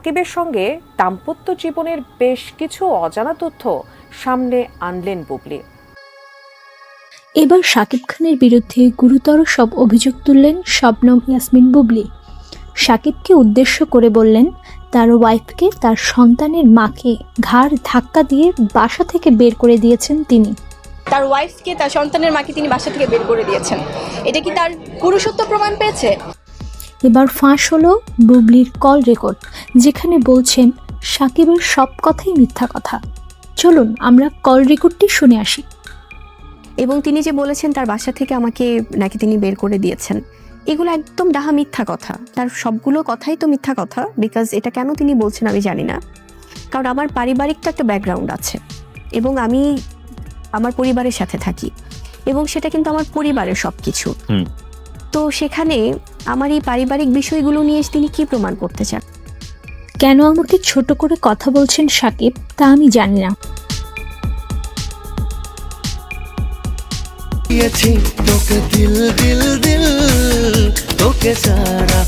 সাকিবের সঙ্গে দাম্পত্য জীবনের বেশ কিছু অজানা তথ্য সামনে আনলেন বুবলি। এবার শাকিব খানের বিরুদ্ধে গুরুতর সব অভিযোগ তুললেন শবনম ইয়াসমিন বুবলি। শাকিবকে উদ্দেশ্য করে বললেন, তার ওয়াইফকে, তার সন্তানের মাকে ঘাড় ধাক্কা দিয়ে বাসা থেকে বের করে দিয়েছেন তিনি। তার ওয়াইফকে, তার সন্তানের মাকে তিনি বাসা থেকে বের করে দিয়েছেন। এটা কি তার পুরুষত্ব প্রমাণ পেয়েছে? এবার ফাঁস হলো বুবলির কল রেকর্ড, যেখানে বলছেন শাকিবের সব কথাই মিথ্যা কথা। চলুন আমরা কল রেকর্ডটি শুনে আসি। এবং তিনি যে বলেছেন তার বাসা থেকে আমাকে নাকি তিনি বের করে দিয়েছেন, এগুলো একদম ডাহা মিথ্যা কথা। তার সবগুলো কথাই তো মিথ্যা কথা। বিকজ এটা কেন তিনি বলছেন আমি জানি না, কারণ আমার পারিবারিক তো একটা ব্যাকগ্রাউন্ড আছে এবং আমি আমার পরিবারের সাথে থাকি এবং সেটা কিন্তু আমার পরিবারের সব কিছু। তো সেখানে আমার এই পারিবারিক বিষয়গুলো নিয়ে তিনি কি প্রমাণ করতে চান? কেন আমাকে ছোট করে কথা বলছেন শাকিব, তা আমি জানি না। তোকে দিল দিল দিল তোকে সারা